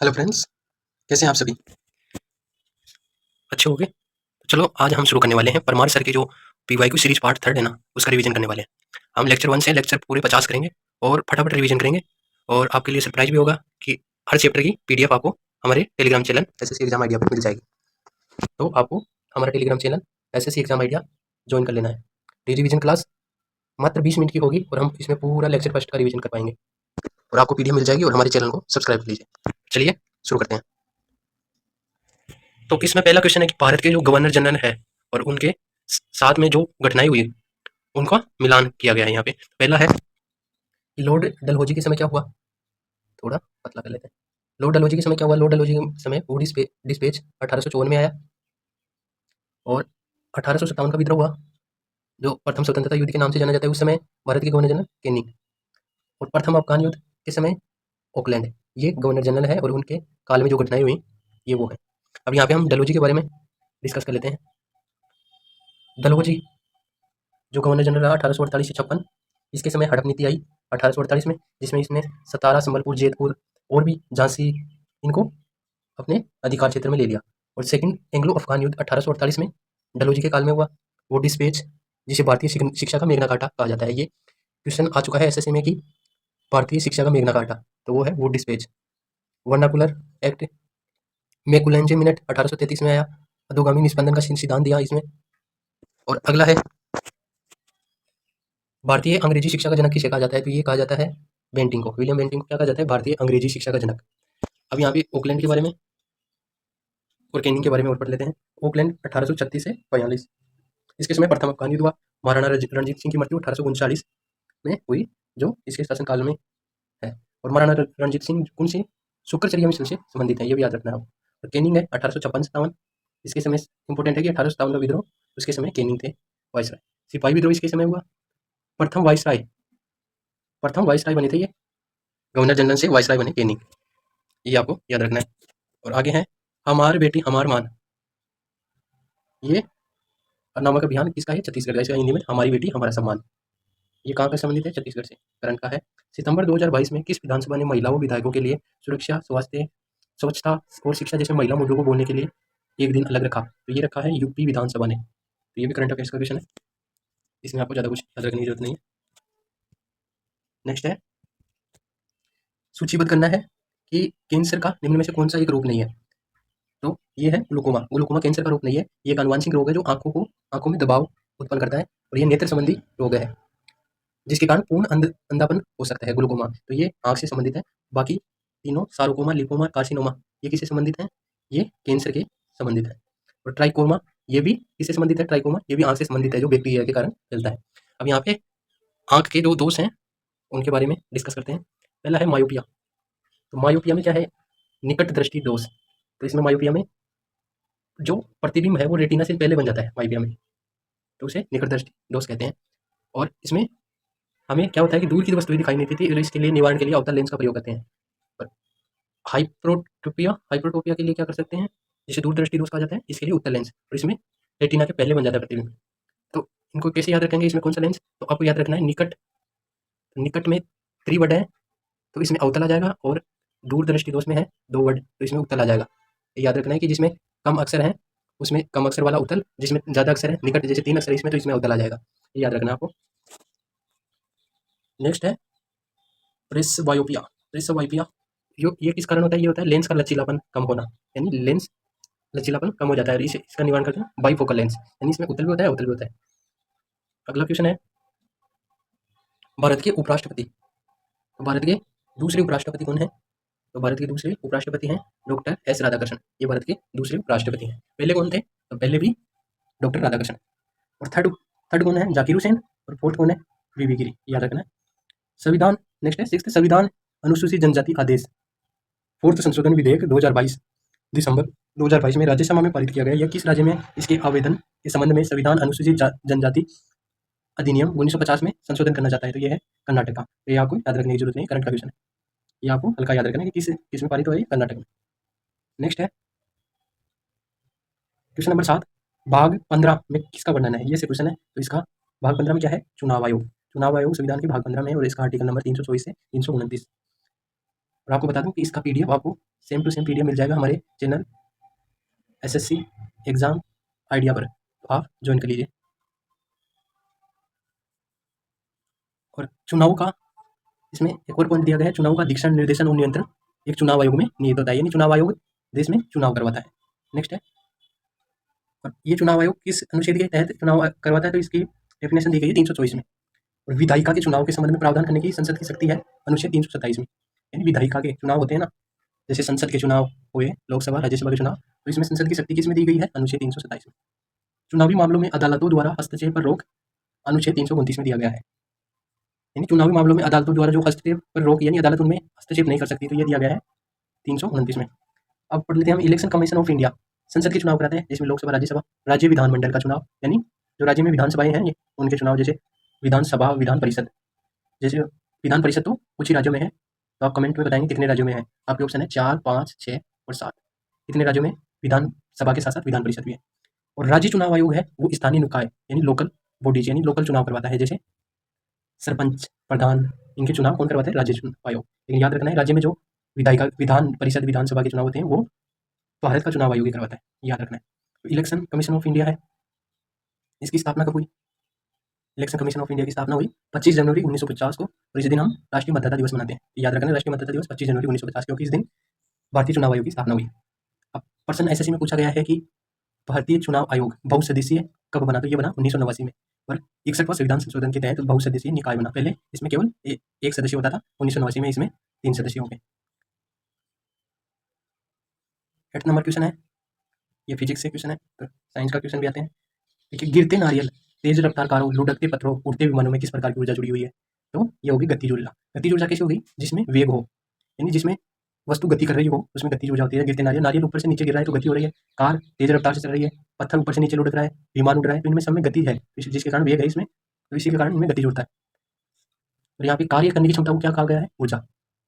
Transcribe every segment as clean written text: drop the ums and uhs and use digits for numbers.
Hello friends, कैसे हैं आप सभी? अच्छे होंगे? चलो आज हम शुरू करने वाले हैं परमार सर की जो पीवाईक्यू सीरीज पार्ट 3 है ना, उसका रिवीजन करने वाले हैं। हम लेक्चर 1 से लेक्चर पूरे 50 करेंगे और फटाफट रिवीजन करेंगे। और आपके लिए सरप्राइज भी होगा कि हर चैप्टर की पीडीएफ आपको हमारे Telegram channel SSC exam idea पर मिल जाएगी। तो आपको हमारा Telegram channel SSC exam idea join कर लेना है। रिवीजन क्लास मात्र 20 मिनट की होगी और हम इसमें पूरा लेक्चर फर्स्ट का रिवीजन कर पाएंगे और आपको पीडीएफ मिल जाएगी। और हमारे चैनल को सब्सक्राइब कर लीजिए। चलिए शुरू करते हैं। तो इसमें पहला क्वेश्चन है कि भारत के जो गवर्नर जनरल है और उनके साथ में जो घटनाएं हुई उनका मिलान किया गया है यहाँ पे। पहला है लॉर्ड डलहौजी के समय क्या हुआ, थोड़ा पतला कर लेते हैं। लॉर्ड डलहौजी के समय क्या हुआ? लॉर्ड डलहौजी के समय वो डिस्पेच 1854 में आया और 1857 का विद्रोह हुआ जो प्रथम स्वतंत्रता युद्ध के नाम से जाना जाता है। उस समय भारत के गवर्नर जनरल कैनिंग। और प्रथम अफगान युद्ध के समय ऑकलैंड, ये गवर्नर जनरल है और उनके काल में जो घटनाएं हुई ये वो है। अब यहाँ पे हम डलहौजी के बारे में डिस्कस कर लेते हैं। डलहौजी जो गवर्नर जनरल रहा 1848 से 56, इसके समय हड़प नीति आई 1848 में, जिसमें इसने सतारा, संबलपुर, जैतपुर और भी झांसी इनको अपने अधिकार क्षेत्र में ले लिया। और सेकंड एंग्लो अफगान युद्ध 1848 में डलहौजी के काल में हुआ। वो डिस्पेच जिसे भारतीय शिक्षा का मेघना काटा कहा जाता है, ये क्वेश्चन आ चुका है एसएससी में कि भारतीय शिक्षा का मेघना काटा, तो वो है वो डिस्पेच। वर्नाकुलर एक्ट मैकुलेंजे मिनट 1833 में आया, अधोगामी निस्पंदन का सिद्धांत दिया इसमें। और अगला है भारतीय अंग्रेजी शिक्षा का जनक किसे कहा जाता है? तो ये कहा जाता है बेंटिंग को, विलियम बेंटिंग को क्या कहा जाता है? भारतीय अंग्रेजी शिक्षा का जनक। अब यहाँ पे ओकलैंड के बारे में और कैनिंग के बारे में और पढ़ लेते हैं। ओकलैंड 1836 से 42, इसके समय प्रथम अफगान युद्ध हुआ। महाराणा रणजीत सिंह की मृत्यु 1839 में हुई जो इसके शासनकाल में है। और महाराणा रणजीत सिंह कौन सी शुक्रचर्या मिशन से संबंधित है, ये भी याद रखना है। और कैनिंग है 1856-57, इसके समय इंपॉर्टेंट है कि 1857 का विद्रोह उसके समय कैनिंग थे वायसराय। सिपाही विद्रोह इसके समय हुआ। प्रथम वायसराय बने थे ये, गवर्नर जनरल से वायसराय बने कैनिंग, ये आपको याद रखना है। और आगे है हमार बेटी हमार मान, ये नामक अभियान किसका है? छत्तीसगढ़ का। इसका हिंदी में हमारी बेटी हमारा सम्मान। ये कहाँ का संबंधित है? छत्तीसगढ़ से। करंट का है सितंबर 2022 में किस विधानसभा ने महिलाओं विधायकों के लिए सुरक्षा, स्वास्थ्य, स्वच्छता और शिक्षा जैसे महिला मुद्दों को बोलने के लिए एक दिन अलग रखा? तो ये रखा है यूपी विधानसभा ने। तो ये भी करंट अफेयर्स का क्वेश्चन है, इसमें आपको ज़्यादा कुछ याद रखने की जरूरत नहीं है। नेक्स्ट है सूचीबद्ध करना है कि कैंसर का निम्न में से कौन सा एक रोग नहीं है? तो ये है ग्लूकोमा। ग्लूकोमा कैंसर का रोग नहीं है, ये एक आनुवांशिक रोग है जो आंखों में दबाव उत्पन्न करता है और ये नेत्र संबंधी रोग है जिसके कारण पूर्ण अंधापन हो सकता है ग्लूकोमा। तो ये आंख से संबंधित है। बाकी तीनों सार्कोमा, लिपोमा, कार्सिनोमा, ये किससे संबंधित है? ये कैंसर के संबंधित है। और ट्राइकोमा ये भी किससे संबंधित है? ट्राइकोमा ये भी आंख से संबंधित है जो बैक्टीरिया के कारण फैलता है। अब यहाँ पे आंख के जो दोष हैं उनके बारे में डिस्कस करते हैं। पहला है मायोपिया। तो मायोपिया में क्या है? निकट दृष्टि दोष। तो इसमें मायोपिया में जो प्रतिबिंब है वो रेटिना से पहले बन जाता है मायोपिया में, तो उसे निकट दृष्टि दोष कहते हैं। और इसमें हमें क्या होता है कि दूर की वस्तुएं दिखाई नहीं देती, और इसके लिए निवारण के लिए अवतल लेंस का प्रयोग करते हैं। पर हाइपरट्रोपिया के लिए क्या कर सकते हैं? जिसे दूर दृष्टि दोष कहा जाता है, इसके लिए उत्तल लेंस, और इसमें रेटिना के पहले बन जाता है प्रतिबिंब। तो इनको कैसे याद रखेंगे? इसमें कौन सा लेंस? तो आपको याद रखना है निकट। निकट में 3 वर्ड है तो इसमें अवतल आ जाएगा, और दूर दृष्टि दोष में है 2 वर्ड तो इसमें उत्तल आ जाएगा। ये याद रखना है कि जिसमें कम अक्षर है उसमें कम अक्षर वाला उत्तल, जिसमें ज़्यादा अक्षर है निकट, जैसे 3 अक्षर है इसमें तो इसमें अवतल आ जाएगा। ये याद रखना है आपको। नेक्स्ट है प्रेसबायोपिया। प्रेसबायोपिया ये किस कारण होता है? ये होता है लेंस का लचीलापन कम होना, यानी लेंस लचीलापन कम हो जाता है, और इसका निवारण करते हैं बाईफोकल लेंस, यानी इसमें उत्तल भी होता है अवतल भी होता है। अगला क्वेश्चन है भारत के उपराष्ट्रपति। तो भारत के दूसरे उपराष्ट्रपति कौन है? तो भारत के दूसरे उपराष्ट्रपति हैं डॉक्टर एस राधाकृष्णन। ये भारत के दूसरे उपराष्ट्रपति हैं। पहले कौन थे? तो पहले भी डॉक्टर राधाकृष्णन। और थर्ड कौन है? जाकिर हुसैन। और फोर्थ कौन है? वीवी गिरी, याद रखना है। संविधान नेक्स्ट है सिक्स्थ संविधान अनुसूचित जनजाति आदेश, फोर्थ संशोधन विधेयक 2022 दिसंबर 2022 में राज्यसभा में पारित किया गया। यह किस राज्य में इसके आवेदन के संबंध में संविधान अनुसूचित जनजाति अधिनियम 1950 में संशोधन करना चाहता है? तो ये है कर्नाटक का। तो ये आपको याद रखने की जरूरत नहीं, करंट का क्वेश्चन है, ये आपको हल्का याद रखना है कि किस में पारित हुआ है? कर्नाटक में। नेक्स्ट है क्वेश्चन नंबर 7, भाग 15 में किसका वर्णन है? ये से क्वेश्चन है। तो इसका भाग 15 में क्या है? चुनाव आयोग। चुनाव आयोग संविधान के भाग 15 में, और इसका आर्टिकल नंबर 324 से 329। और आपको बता दूं कि इसका पीडीएफ आपको सेम टू सेम पीडीएफ मिल जाएगा हमारे चैनल एसएससी एग्जाम आइडिया पर, तो आप ज्वाइन कर लीजिए। और चुनाव का इसमें एक और पॉइंट दिया गया है, चुनाव का दिशा निर्देशन और नियंत्रण एक चुनाव आयोग में निहित होता है, यानी चुनाव आयोग देश में चुनाव करवाता है। नेक्स्ट है, और ये चुनाव आयोग किस अनुच्छेद के तहत चुनाव करवाता है, तो इसकी डेफिनेशन दी गई है 324 में। और विधायिका के चुनाव के संबंध में प्रावधान करने की संसद की शक्ति है अनुच्छेद 327 में। यानी विधायिका के चुनाव होते हैं ना, जैसे संसद के चुनाव हुए, लोकसभा राज्यसभा के चुनाव, तो इसमें संसद की शक्ति किसमें दी गई है, अनुच्छेद 327 में। चुनावी मामलों में अदालतों द्वारा हस्तक्षेप पर रोक अनुच्छेद 329 में दिया गया है। यानी चुनावी मामलों में अदालतों द्वारा जो हस्तक्षेप पर रोक, यानी अदालत उनमें हस्तक्षेप नहीं कर सकती, तो ये दिया गया है 329 में। अब पढ़ लेते हैं हम, इलेक्शन कमीशन ऑफ इंडिया संसद के चुनाव कराते हैं, जिसमें लोकसभा राज्यसभा राज्य विधानमंडल का चुनाव, यानी जो राज्य में विधानसभाएं हैं उनके चुनाव, जैसे विधानसभा विधान परिषद, जैसे विधान परिषद तो कुछ ही राज्यों में है, तो आप कमेंट में बताएंगे कितने राज्यों में है। आपके ऑप्शन है 4, 5, 6 और 7, कितने राज्यों में विधानसभा के साथ साथ विधान परिषद भी है। और राज्य चुनाव आयोग है वो स्थानीय निकाय यानी लोकल बॉडीज यानी लोकल चुनाव करवाता है, जैसे सरपंच प्रधान इनके चुनाव कौन करवाते हैं, राज्य चुनाव आयोग। लेकिन याद रखना है, राज्य में जो विधायिका विधान परिषद विधानसभा के चुनाव होते हैं वो भारत का चुनाव आयोग ही करवाता है, याद रखना है। तो इलेक्शन कमीशन ऑफ इंडिया है, इसकी स्थापना कब हुई, इलेक्शन कमीशन ऑफ इंडिया की स्थापना हुई 25 जनवरी 1950 को, और इस दिन हम राष्ट्रीय मतदाता दिवस मनाते हैं। याद रखना, राष्ट्रीय मतदाता दिवस 25 जनवरी 1950, क्योंकि इस दिन भारतीय चुनाव आयोग की स्थापना हुई। अब प्रश्न एसएससी में पूछा गया है कि भारतीय चुनाव आयोग बहुसदस्यीय कब बना, तो ये बना 1989 में, और 61वां संविधान संशोधन के तहत बहुसदस्यीय निकाय बना। पहले इसमें केवल एक सदस्य होता था, 1989 में इसमें 3 सदस्य हो गए। 8 नंबर क्वेश्चन है, ये फिजिक्स से क्वेश्चन है, तो साइंस का क्वेश्चन भी आते हैं। देखिए, गिरते नारियल, तेज रफ्तार कारों, लुढ़कते पत्थरों, उड़ते विमानों में किस प्रकार की ऊर्जा जुड़ी हुई है, तो ये होगी गतिज ऊर्जा। गतिज ऊर्जा कैसी होगी, जिसमें वेग हो, यानी जिसमें वस्तु गति कर रही हो उसमें गतिज ऊर्जा होती है। गिरते नारियल, नारियल ऊपर से नीचे गिर रहा है तो गति हो रही है, कार तेज रफ्तार से चल रही है, पत्थर ऊपर से नीचे लुढ़क रहा है, विमान उड़ रहा है, तो इनमें सब में गति है, जिसके कारण वेग है इसमें, तो इसी के कारण इनमें गति जुड़ता है। और यहाँ पे कार्य करने की क्षमता को क्या कहा गया है, ऊर्जा।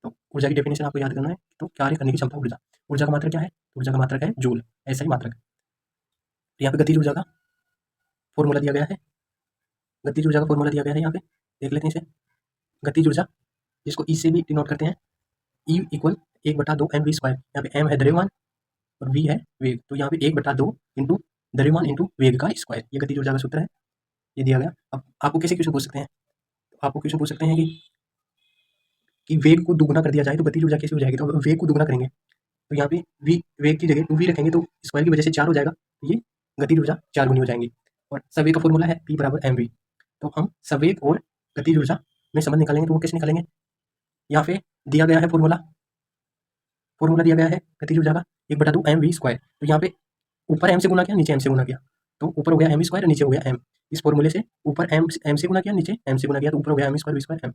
तो ऊर्जा की डेफिनेशन आपको याद करना है, तो कार्य करने की क्षमता ऊर्जा। ऊर्जा का मात्रक क्या है, ऊर्जा का मात्रक है जूल, ऐसा ही मात्रक। यहाँ पे गतिज ऊर्जा का फॉर्मूला दिया गया है, गतिज ऊर्जा का फॉर्मूला दिया गया है, यहाँ पे देख लेते हैं इसे। गतिज ऊर्जा जिसको ई से भी डिनोट करते हैं, ई इक्वल 1/2 mv स्क्वायर। यहाँ पे m है द्रव्यमान और v है वेग, तो यहाँ पे 1/2 इंटू द्रव्यमान इंटू वेग का स्क्वायर, ये गतिज ऊर्जा का सूत्र है, ये दिया गया। अब आपको कैसे क्वेश्चन पूछ सकते हैं, आपको क्वेश्चन पूछ सकते हैं कि वेग को दुगुना कर दिया जाए तो गतिज ऊर्जा कैसे हो जाएगी, तो वेग को दुगुना करेंगे तो यहाँ पे वेग की जगह 2v रखेंगे तो स्क्वायर की वजह से 4 हो जाएगा, तो ये गतिज ऊर्जा 4 गुनी हो जाएंगी। और सवेग का फॉर्मूला है p = mv, तो हम सवेग और गतिज ऊर्जा में संबंध निकालेंगे, तो वो कैसे निकालेंगे, यहाँ पे दिया गया है फॉर्मूला दिया गया है गतिज ऊर्जा का 1/2 mv स्क्वायर। तो यहाँ पे ऊपर m से गुना किया, नीचे m से गुना किया, तो ऊपर हो गया m स्क्वायर, नीचे हो गया m। इस फॉर्मूले से ऊपर m से गुना किया, नीचे m से गुना किया, तो ऊपर हो गया m square v square m।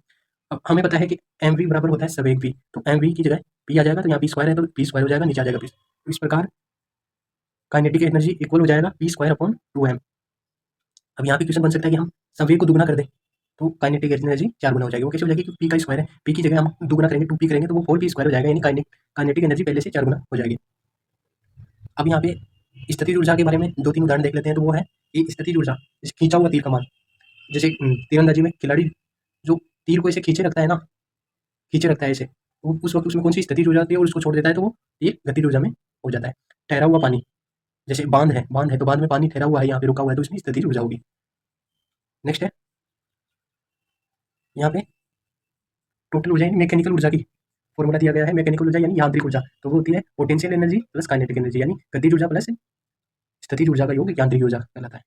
अब हमें पता है कि mv बराबर होता है सवेग v, तो mv की जगह p आ जाएगा, तो यहाँ p स्क्वायर है तो p स्क्वायर हो जाएगा, नीचे आ जाएगा p। तो इस प्रकार काइनेटिक एनर्जी इक्वल हो जाएगा p²/2m। अब यहाँ पे क्वेश्चन बन सकता है कि हम सवेग को दुगना कर दें तो काइनेटिक एनर्जी 4 गुना हो जाएगी। वो कैसे हो जाएगी, क्योंकि p का स्क्वायर है, p की जगह हम दुगना करेंगे 2p करेंगे तो वो 4p² हो जाएगा, यानी काइनेटिक एनर्जी पहले से 4 गुना हो जाएगी। अब यहाँ पे स्थितिज ऊर्जा के बारे में 2-3 उदाहरण देख लेते हैं। तो वो है एक स्थितिज ऊर्जा, खींचा हुआ तीर कमान, जैसे तीरंदाजी में खिलाड़ी जो तीर को ऐसे खींचे रखता है ना, खींचे रखता है ऐसे, तो उस वक्त उसमें कौन सी स्थितिज ऊर्जा आती है और उसको छोड़ देता है तो वो तीर गतिज ऊर्जा में हो जाता है। ठहरा हुआ पानी, जैसे बांध है तो बांध में पानी ठहरा हुआ है, यहाँ पे रुका हुआ है, तो इसमें स्थितिज ऊर्जा होगी। नेक्स्ट है यहाँ पे टोटल ऊर्जा यानी मैकेनिकल ऊर्जा की फॉर्मूला दिया गया है, मैकेनिकल ऊर्जा यानी यांत्रिक ऊर्जा, तो वो होती है potential energy plus kinetic energy, यानी गतिज ऊर्जा प्लस स्थितिज ऊर्जा का योग यांत्रिक ऊर्जा कहलाता है।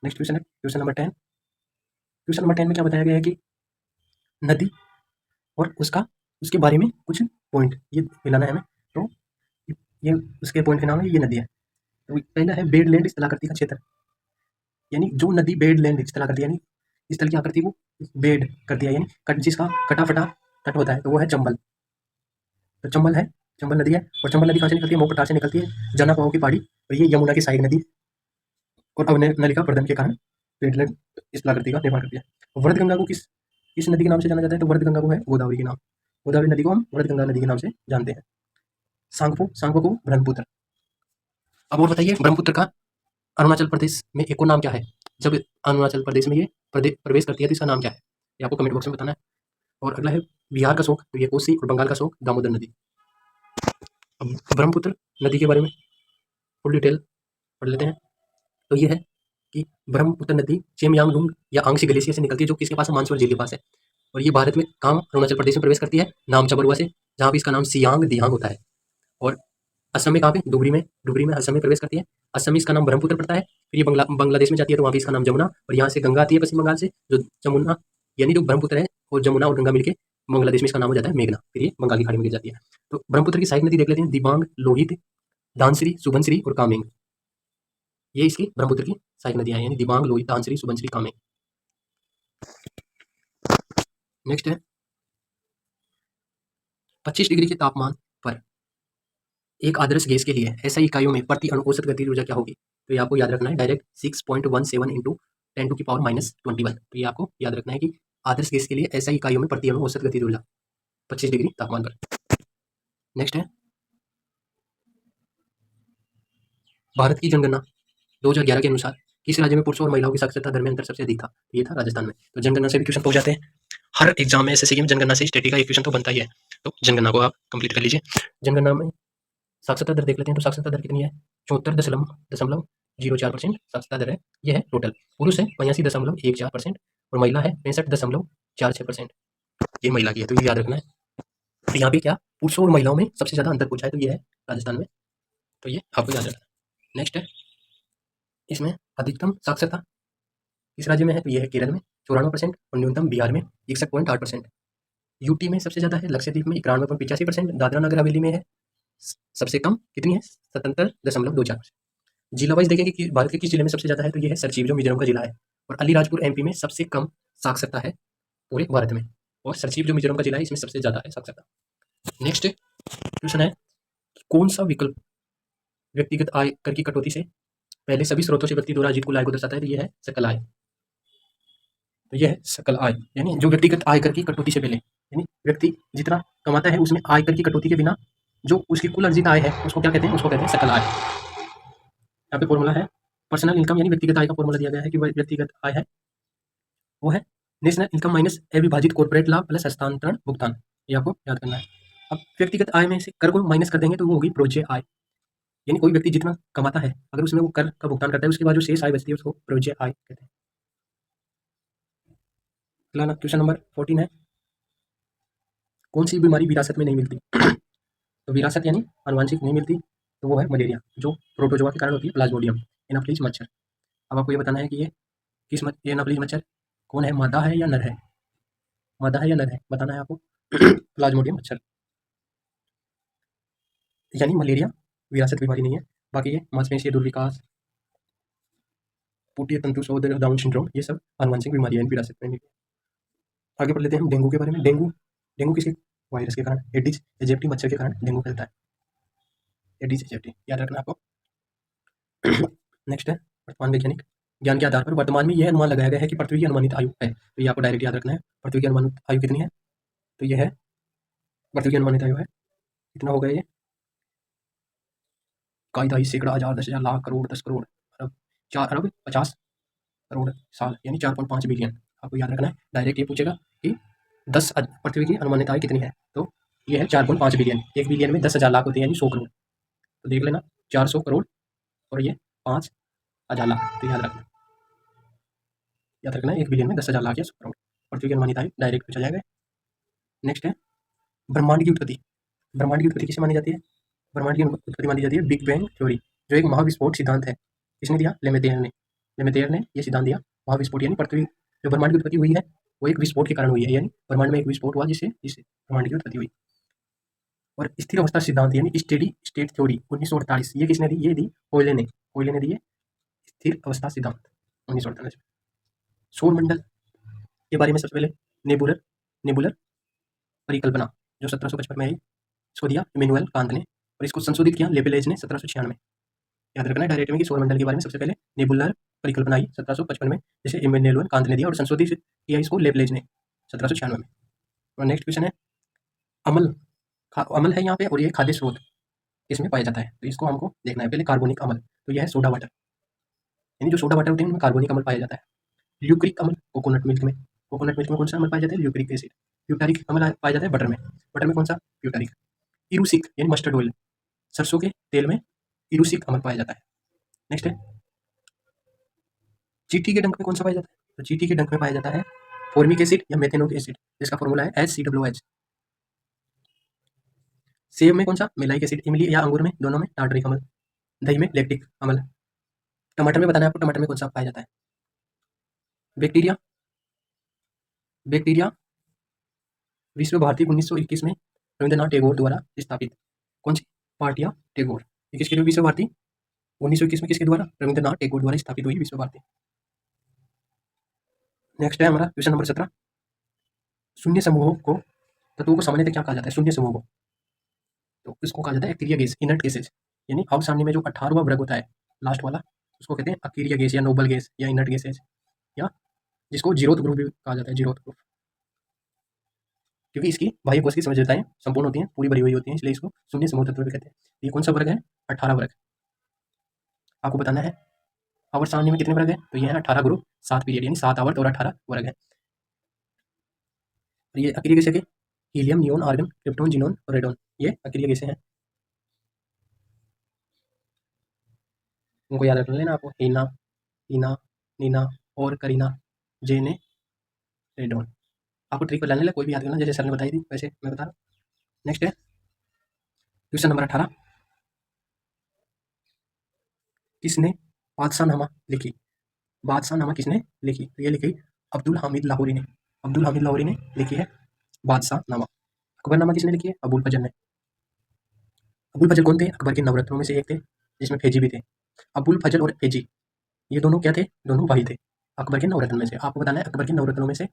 नेक्स्ट क्वेश्चन है क्वेश्चन नंबर 10। क्वेश्चन नंबर 10 में क्या बताया गया है कि नदी और उसके बारे में कुछ पॉइंट ये मिलाना है हमें, तो ये उसके पॉइंट के नाम है, ये नदी है। तो पहला है बेडलैंड स्थलाकृति का क्षेत्र, यानी जो नदी बेडलैंड स्थलाकृति यानी स्थल की आकृति को बेड करती है, यानी जिसका कटा फटा तट होता है, तो वो है चंबल। तो चंबल नदी है, और चंबल नदी कहाँ से निकलती है, मोकटार से निकलती है, जनापाओ की पहाड़ी, और ये यमुना की सहायक नदी है, और अवनलिका प्रदन के कारण बेडलैंड स्थलाकृति का निर्माण करती है। वर्धगंगा को किस नदी के नाम से जाना जाता है, तो वर्धगंगा को है गोदावरी के नाम, गोदावरी नदी को हम वर्धगंगा नदी के नाम से जानते हैं। सांगपो को ब्रह्मपुत्र। अब और बताइए, ब्रह्मपुत्र का अरुणाचल प्रदेश में एक और नाम क्या है, जब अरुणाचल प्रदेश में ये प्रवेश करती है तो इसका नाम क्या है, ये आपको कमेंट बॉक्स में बताना है। और अगला है बिहार का शोक, तो ये कोसी, और बंगाल का शोक दामोदर नदी। अब ब्रह्मपुत्र नदी के बारे में फुल डिटेल पढ़ लेते हैं। तो ये है कि ब्रह्मपुत्र नदी चेमयांगडुंग या आंग्सी ग्लेशियर से निकलती है, जो किसके पास है, मानसरोवर झील के पास है। और ये भारत में काम अरुणाचल प्रदेश में प्रवेश करती है नामचा बरुआ से, जहाँ पे इसका नाम सियांग दियांग होता है। और असम में कहाँ पे, डुगरी में असम में प्रवेश करती है। असम में इसका नाम ब्रह्मपुत्र पड़ता है। फिर ये बांग्लादेश में जाती है, तो वहाँ पे इसका नाम जमुना, और यहाँ से गंगा आती है पश्चिम बंगाल से, जो जमुना यानी जो ब्रह्मपुत्र है, और जमुना और गंगा मिलके बांग्लादेश में इसका नाम हो जाता है मेघना, फिर ये बंगाल की खाड़ी में गिर जाती है। तो ब्रह्मपुत्र की सहायक नदी देख लेते हैं, दिबांग, लोहित, दानश्री, सुबनश्री और कामेंग। ये इसकी ब्रह्मपुत्र की सहायक नदियां हैं, यानी दिबांग, लोहित, दानश्री, सुबनश्री, कामेंग। नेक्स्ट है 25 डिग्री के तापमान पर एक आदर्श गैस के लिए ऐसा इकाइयों में प्रति अणु औसत गतिज ऊर्जा क्या होगी। तो ये आपको याद रखना है, डायरेक्ट 6.17 इंटू 10⁻⁻21। तो ये आपको याद रखना है कि आदर्श गैस के लिए ऐसा इकाइयों में प्रति अणु औसत गतिज ऊर्जा 25 डिग्री तापमान पर। नेक्स्ट है भारत की जनगणना 2011 के अनुसार किस राज्य में पुरुषों और महिलाओं की साक्षरता दर में अंतर सबसे अधिक था। तो ये था राजस्थान में। तो जनगणना से भी क्वेश्चन पूछ जाते हैं हर एग्जाम में, एसएससी में जनगणना से स्टेटी का एक क्वेश्चन तो बनता ही है। तो जनगणना को आप कंप्लीट कर लीजिए। जनगणना में साक्षरता दर देख लेते हैं। तो साक्षरता दर कितनी है, 74.04% साक्षरता दर है। यह है टोटल। पुरुष है 85.14% और महिला है 65.46%। ये महिला की है, तो ये याद रखना है। तो यहाँ पे क्या पुरुषों और महिलाओं में सबसे ज्यादा अंतर पूछा है, तो ये है राजस्थान में। तो ये आपको याद रखना है। नेक्स्ट है इसमें अधिकतम साक्षरता किस राज्य में है, तो ये है केरल में 94% और न्यूनतम बिहार में 61.8%। यूटी में सबसे ज्यादा है, लक्षद्वीप में 91.85%, दादरा नगर हवेली में है सबसे कम कितनी है 77.24%। जिला वाइज देखेंगे कि भारत के किस जिले में सबसे ज्यादा है, तो ये है सरचीप जो मिजोरम का जिला है। और अलीराजपुर एमपी में सबसे कम साक्षरता है पूरे भारत में, और सरचीप जो मिजोरम का जिला है इसमें सबसे ज्यादा है साक्षरता। नेक्स्ट क्वेश्चन है कौन सा विकल्प व्यक्तिगत आय कर की कटौती से पहले सभी स्रोतों से व्यक्ति द्वारा अर्जित कुल आय को दर्शाता है, तो ये है सकल आय। तो ये है सकल आय, यानी जो व्यक्तिगत आयकर की कटौती से पहले, यानी व्यक्ति जितना कमाता है उसमें आयकर की कटौती के बिना जो उसकी कुल अर्जित आय है उसको क्या कहते हैं, उसको कहते हैं सकल आय। यहाँ पे फॉर्मूला है पर्सनल इनकम, यानी व्यक्तिगत आय का फॉर्मूला दिया गया है कि व्यक्तिगत आय है वो है नेशनल इनकम माइनस विभाजित कॉर्पोरेट लाभ प्लस हस्तांतरण भुगतान। ये आपको याद करना है। अब व्यक्तिगत आय में से कर को माइनस कर देंगे तो वो होगी प्रोज्य आय, यानी कोई व्यक्ति जितना कमाता है अगर उसमें वो कर का भुगतान करता है उसके बाद जो शेष आय बचती है उसको प्रोज्य आय कहते हैं। अगला क्वेश्चन नंबर 14 है कौन सी बीमारी विरासत में नहीं मिलती। तो विरासत यानी आनुवंशिक नहीं मिलती, तो वो है मलेरिया, जो प्रोटोजोआ के कारण होती है, प्लाज्मोडियम एनाफिलीज मच्छर। अब आपको ये बताना है कि ये किस ये एनाफिलीज मच्छर कौन है, मादा है या नर है, मादा है या नर है बताना है आपको। प्लाज्मोडियम मच्छर, यानी मलेरिया विरासत बीमारी नहीं है। बाकी ये मांसपेशीय दुर्विकास, पुटीय तंतु शोध, डाउन सिंड्रोम, ये सब आनुवंशिक बीमारी है, विरासत में नहीं। आगे पढ़ लेते हैं हम डेंगू के बारे में। डेंगू किसी वायरस के कारण, एडिस एजिप्टी मच्छर के कारण डेंगू फैलता है। एडिस एजिप्टी याद रखना आपको। नेक्स्ट है वर्तमान वैज्ञानिक ज्ञान के आधार पर वर्तमान में यह अनुमान लगाया गया है कि पृथ्वी की अनुमानित आयु है, तो ये आपको डायरेक्ट याद रखना है। पृथ्वी की अनुमानित आयु कितनी है, तो ये है पृथ्वी की अनुमानित आयु है कितना होगा, ये 22 सैकड़ा हजार 10,000 लाख करोड़ 10 करोड़ अरब 4 अरब 50 करोड़ साल, यानी 4.5 बिलियन। आपको याद रखना है। डायरेक्ट ये पूछेगा कि 10 पृथ्वी की अनुमानित आयु कितनी है, तो ये है 4.5 बिलियन। 1 बिलियन में 10,000 लाख होते हैं, यानी 100 करोड़। तो देख लेना 400 करोड़ और ये 5,000 लाख, तो याद रखना है 1 बिलियन में 10,000 लाख या 100 करोड़। पृथ्वी की अनुमानित आयु डायरेक्ट पूछा जाएगा। नेक्स्ट है ब्रह्मांड की उत्पत्ति। ब्रह्मांड की उत्पत्ति किसे मानी जाती है, ब्रह्मांड की उत्पत्ति मानी जाती है बिग बैंग थ्योरी, जो एक महाविस्फोट सिद्धांत है। किसने दिया, लेमेतेयर ने ये सिद्धांत दिया। महाविस्फोट यानी पृथ्वी जो ब्रह्मांड की उत्पत्ति हुई है वो एक विस्फोट के कारण हुई है, यानी ब्रह्मांड में एक विस्फोट हुआ जिससे ब्रह्मांड की उत्पत्ति हुई। और स्थिर अवस्था सिद्धांत यानी स्टेडी स्टेट थ्योरी 1948, ये किसने दी, ये दी होयले ने दी है स्थिर अवस्था सिद्धांत 1948। सौर मंडल के बारे में सबसे पहले नेबुलर परिकल्पना जो 1755 में आई, इसको दिया इमैनुअल कांत ने, और इसको संशोधित किया लेपेलेज ने 1796। याद रखना है डायरेक्ट में कि सौर मंडल के बारे में सबसे पहले नेबुलर परिकल्पना आई 1755 में, जैसे इमैनुअल कांत ने दिया, और संशोधित किया इसको लेपेलेज ने 1796 में। और नेक्स्ट क्वेश्चन है अमल है यहाँ पे, और ये खाद्य स्रोत इसमें पाया जाता है, तो इसको हमको देखना है। पहले कार्बोनिक अम्ल, तो यह है सोडा वाटर, यानी जो सोडा वाटर होते हैं उनमें कार्बोनिक अम्ल पाया जाता है। ल्यूक्रिक अम्ल कोकोनट मिल्क में कौन सा अम्ल पाया जाता है, ल्यूक्रिक एसिड। प्यूटारिक अम्ल पाया जाता है बटर में। बटर में कौन सा? प्यूटारिक। इरूसिक यानी मस्टर्ड ऑयल, सरसों के तेल में इरूसिक अम्ल पाया जाता है। नेक्स्ट है चींटी के डंक में कौन सा पाया जाता है? तो चींटी के डंक में पाया जाता है फॉर्मिक एसिड या मेथेनोइक एसिड, जिसका फॉर्मूला है HCOOH। सेब में कौन सा? मेलाइक एसिड। इमली या अंगूर में, दोनों में टार्टरिक अम्ल। दही में लैक्टिक अम्ल। टमाटर में बताना है आपको, टमाटर में कौन सा पाया जाता है? बैक्टीरिया। बैक्टीरिया विश्व भारती 1921 में रविंद्रनाथ टैगोर द्वारा स्थापित। कौन सी? पार्टिया टैगोर। ये किसके लिए विश्व भारती 1921 में किसके द्वारा? रविंद्रनाथ टैगोर द्वारा स्थापित हुई विश्व भारती। नेक्स्ट है हमारा क्वेश्चन नंबर 17। शून्य समूहों को, तत्वों को सामान्यतः क्या कहा जाता है? शून्य समूह को तो इसको कहा जाता है अक्रिय गैस, इनर्ट गैसेज। यानी अब सारणी में जो 18वां वर्ग होता है लास्ट वाला, उसको कहते हैं अक्रिय गैस या नोबल गैस या इनर्ट गैसेज, या जिसको जीरोथ ग्रुप भी कहा जाता है, जीरोथ ग्रुप। क्योंकि इसकी बाह्य कोश की समझौताएं संपूर्ण होती हैं, पूरी भरी हुई होती हैं, इसलिए इसको शून्य समूह तत्व भी कहते हैं। ये कौन सा वर्ग है? 18 वर्ग। आपको बताना है आवर्त सारणी में कितने वर्ग है? तो ये है 18 ग्रुप, 7 पीरियड, यानी 7 आवर्त और 18 वर्ग है। ये अक्रिय गैसें के helium, neon, argon, krypton, xenon और रेडॉन, ये अक्रिय गैसें हैं। उनको याद रख लेना आपको, हीना, हीना, नीना और करीना, जेने, रेडॉन। आपको ट्रिक बताने लगा, कोई भी याद करना जैसे सर ने बताई थी वैसे मैं बता रहा हूँ। नेक्स्ट है क्वेश्चन नंबर 18। किसने बादशाहनामा लिखी? बादशाहनामा किसने लिखी? तो ये लिखी अब्दुल हामिद लाहौरी ने। अब्दुल हामिद लाहौरी ने लिखी है बादशाहनामा। अकबरनामा किसने लिखी है? अबुल फजल ने। अबुल फजल कौन थे? अकबर के नवरत्नों में से एक थे, जिसमें फैजी भी थे। अबुल फजल और फैजी ये दोनों क्या थे? दोनों भाई थे अकबर के नवरत्न में से। आपको बताना है अकबर के नवरत्नों में से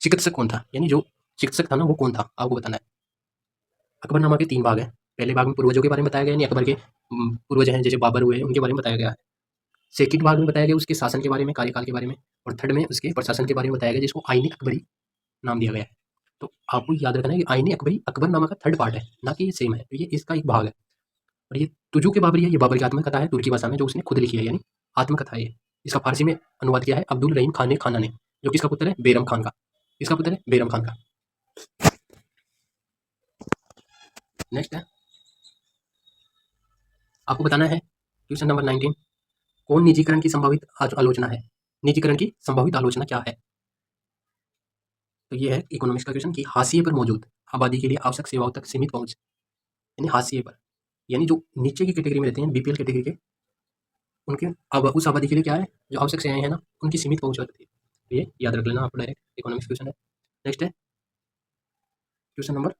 चिकित्सक कौन था, यानी जो चिकित्सक था ना वो कौन था, आपको बताना है। अकबरनामा के 3 भाग हैं। पहले भाग में पूर्वजों के बारे में बताया गया, यानी अकबर के पूर्वज हैं जैसे बाबर हुए हैं, उनके बारे में बताया गया है। सेकंड भाग में बताया गया उसके शासन के बारे में, कार्यकाल के बारे में, और थर्ड में उसके प्रशासन के बारे में बताया गया, जिसको आईने अकबरी नाम दिया गया है। तो आपको याद रखना है कि आईने अकबरी अकबरनामा का थर्ड पार्ट है, ना कि ये सेम है, तो ये इसका एक भाग है। और ये तुजू के बाबरी है, ये बाबर की आत्मकथा है तुर्की भाषा में, जो उसने खुद लिखी है, यानी आत्मकथा है ये। इसका फारसी में अनुवाद किया है अब्दुल रहीम खान खाना ने, जो किसका पुत्र है? बेरम खान का। इसका पुत्र है बेरम खान का। नेक्स्ट है आपको बताना है क्वेश्चन नंबर 19। कौन निजीकरण की संभावित आलोचना है? निजीकरण की संभावित आलोचना क्या है? तो ये है इकोनॉमिक्स का क्वेश्चन कि हाशिए पर मौजूद आबादी के लिए आवश्यक सेवाओं तक सीमित पहुंच, यानी हाशिए पर, यानी जो नीचे की कैटेगरी में रहते हैं, बीपीएल कैटेगरी के, उनके अब उस आबादी के लिए क्या है, जो आवश्यक सेवाएं हैं ना, उनकी सीमित पहुंच होती है। तो ये याद रख लेना आपको, डायरेक्ट इकोनॉमिक्स क्वेश्चन है। नेक्स्ट है क्वेश्चन नंबर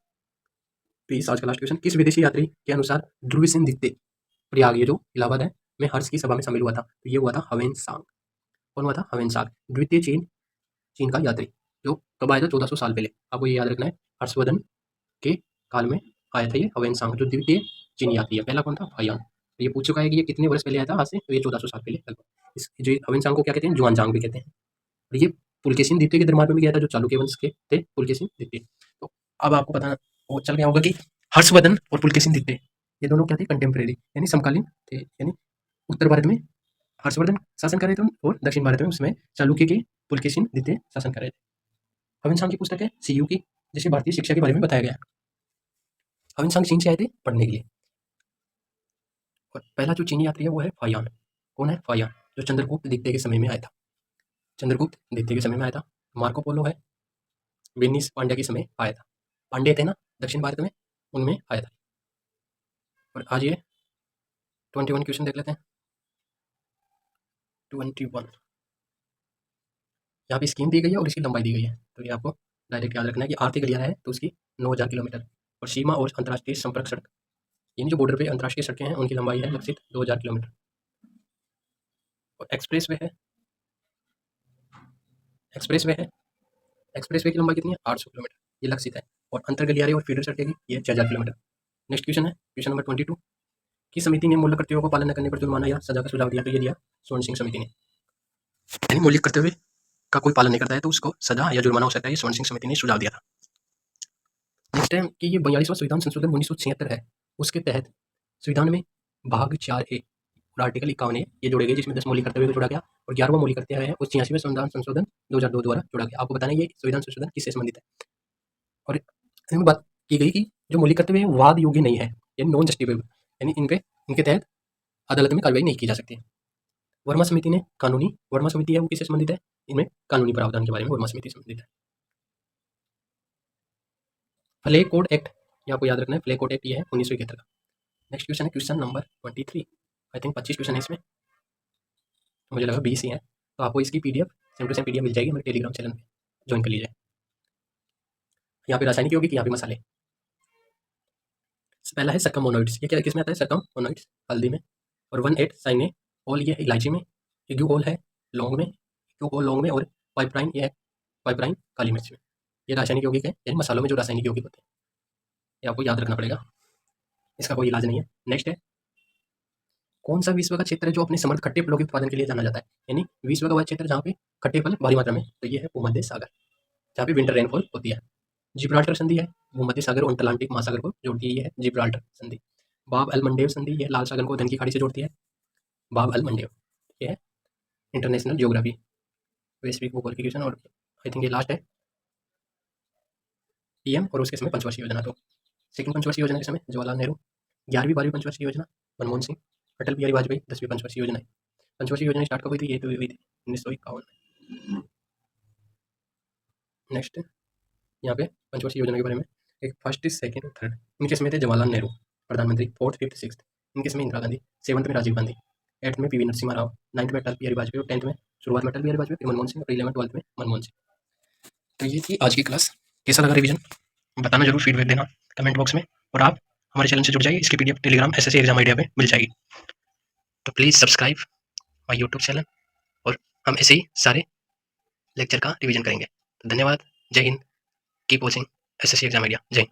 20, आज का लास्ट क्वेश्चन। किस विदेशी यात्री के अनुसार ध्रुवीसेनदित्य प्रयाग, ये जो इलाहाबाद है, में हर्ष की सभा में शामिल हुआ था? तो ये हुआ था हवेन सांग। कौन हुआ था? हवेन सांग, द्वितीय चीन का यात्री, जो कब आया था? 1400 साल पहले। आपको ये याद रखना है, हर्षवर्धन के काल में आया था ये हवेन सांग, जो द्वितीय चीनी यात्री है। पहला कौन था? फायान। तो ये पूछ चुका है कि ये कितने वर्ष पहले आया था आज से, तो ये 1400 साल पहले लगभग। इस जो हवेन सांग को क्या कहते हैं? जुआनजांग भी कहते हैं। और ये पुलकेशिन द्वितीय के दरबार में भी गया था, जो चालुक्य वंश के थे, पुलकेशिन द्वितीय। तो अब आपको पता वो चल गया होगा कि हर्षवर्धन और पुलकेशिन द्वितीय ये दोनों क्या थे? कंटेम्प्रेरी, यानी समकालीन थे। यानी उत्तर भारत में हर्षवर्धन शासन कर रहे थे और दक्षिण भारत में उसमें चालुक्य के पुलकेशिन द्वितीय शासन कर रहे थे। हविन सांग की पुस्तक है सीयू की, जिसे भारतीय शिक्षा के बारे में बताया गया। हविन सांग चीन से आए थे पढ़ने के लिए। और पहला जो चीनी यात्री है वो है फायान। कौन है? फायान, जो चंद्रगुप्त द्वितीय के समय में आया था। चंद्रगुप्त द्वितीय के समय में आया था। मार्को पोलो है, वेनिस पांड्या के समय आया था। पांड्य थे ना दक्षिण भारत में, उनमें आया था। और आज ये 21 क्वेश्चन देख लेते हैं। 21 यहाँ पे स्कीम दी गई है और इसकी लंबाई दी गई है, तो ये आपको डायरेक्ट याद रखना है कि आर्थिक गलियारा है तो उसकी 9000 किलोमीटर, और सीमा और अंतर्राष्ट्रीय संपर्क सड़क, यानी जो बॉर्डर पे अंतर्राष्ट्रीय सड़कें हैं उनकी लंबाई है लक्षित 2000 किलोमीटर। और एक्सप्रेस वे है, एक्सप्रेस वे है, एक्सप्रेस वे की लंबाई कितनी है? 800 किलोमीटर, ये लक्षित है। और अंतर गलियारे और फीडर सड़कें की ये 6000 किलोमीटर। नेक्स्ट क्वेश्चन है क्वेश्चन नंबर 22। किस समिति ने मूल्य कर्तव्यों को पालन न करने पर जुर्माना या सजा का सुझाव दिया? तो ये दिया स्वर्ण सिंह समिति ने। यानी मूल्य कर्तव्य का कोई पालन नहीं करता है तो उसको सजा या जुर्माना हो सकता है, ये स्वर्ण सिंह समिति ने सुझाव दिया था। नेक्स्ट है कि ये 42वां संविधान संशोधन 1976 है, उसके तहत संविधान में भाग 4A और आर्टिकल 51 है ये जोड़े गए, जिसमें 10 मौलिक कर्तव्य को जोड़ा गया और 11वां मौलिक कर्तव्य है उस 86वें संविधान संशोधन 2002 द्वारा जोड़ा गया। आपको बताना है ये संविधान संशोधन किससे संबंधित है। और इसमें बात की गई कि जो मौलिक कर्तव्य है वाद योग्य नहीं है, यानी नॉन जस्टिफिएबल, यानी इनके तहत अदालत में कार्रवाई नहीं की जा सकती। वर्मा समिति ने वर्मा समिति है वो किससे संबंधित है, इनमें कानूनी प्रावधान के बारे में वर्मा समिति संबंधित है। फ्लैग कोड एक्ट, ये आपको याद रखना है, फ्लैग कोड एक्ट ये है 1971 का। नेक्स्ट क्वेश्चन है question number 23। I think 25 question है इसमें, तो मुझे लगा 20 ही है। तो आपको इसकी PDF same to same PDF मिल जाएगी हमारे टेलीग्राम चैनल पे, ज्वाइन कर लीजिए। यहाँ पे रासायनिक यौगिक, यहाँ पे मसाले। पहला है सरकम मोनोइड्स, ये क्या किसमें आता है, सरकम मोनोइड्स हल्दी में। और 1,8 साइने ऑल ये है इलायची में। इग्यूहोल है लौंग में, इग्यूहोल लौंग में। और पाइपराइन ये है पाइपराइन काली मिर्च में। ये रासायनिक यौगिक है, यानी मसालों में जो रासायनिक यौगिक होते हैं, ये आपको याद रखना पड़ेगा, इसका कोई इलाज नहीं है। नेक्स्ट है कौन सा विश्व का क्षेत्र है जो अपने समृद्ध खट्टे फलों के उत्पादन के लिए जाना जाता है, यानी विश्व का वह क्षेत्र जहाँ पे खट्टे फल भारी मात्रा में, तो ये है भूमध्य सागर, जहाँ पे विंटर रेनफॉल होती है। जिब्राल्टर संधि है भूमध्य सागर और अटलांटिक महासागर को जोड़ती है, ये है जिब्राल्टर संधि। बाब अल मंडेव संधि, ये लाल सागर को धन की खाड़ी से जोड़ती है, बाब अल मंडेव। ये है इंटरनेशनल ज्योग्राफी, वैश्विक भूगोल की क्वेश्चन। और आई थिंक ये लास्ट है पीएम और उसके समय पंचवर्षीय योजना। तो सेकंड पंचवर्षीय योजना के समय जवाहरलाल नेहरू, 11वीं 12वीं पंचवर्षीय योजना मनमोहन सिंह, अटल बिहारी वाजपेयी 10वीं पंचवर्षीय योजना है। पंचवर्षीय योजना स्टार्ट कब हुई थी, ये तो हुई थी 1951। नेक्स्ट यहाँ पे पंचवर्षीय योजना के बारे में, एक फर्स्ट सेकंड और थर्ड, इनके समय थे जवाहरलाल नेहरू प्रधानमंत्री, फोर्थ फिफ्थ सिक्स्थ इनके समय इंदिरा गांधी, सेवंथ में राजीव गांधी, एट्थ में पीवी नरसिम्हा राव, नाइन्थ में अटल बिहारी वाजपेयी और टेंथ में शुरुआत में अटल बिहारी वाजपेयी, फिर मनमोहन सिंह और 11th 12th में मनमोहन सिंह। तो ये थी आज की क्लास। कैसा लगा रिवीजन बताना, जरूर फीडबैक देना कमेंट बॉक्स में। और आप हमारे चैनल से जुड़ जाइए, इसकी PDF Telegram SSC exam idea पे मिल जाएगी। तो please subscribe my YouTube channel, और हम ऐसे ही सारे लेक्चर का रिवीजन करेंगे। तो धन्यवाद, जय Hind, keep watching SSC exam idea, जय हिंद।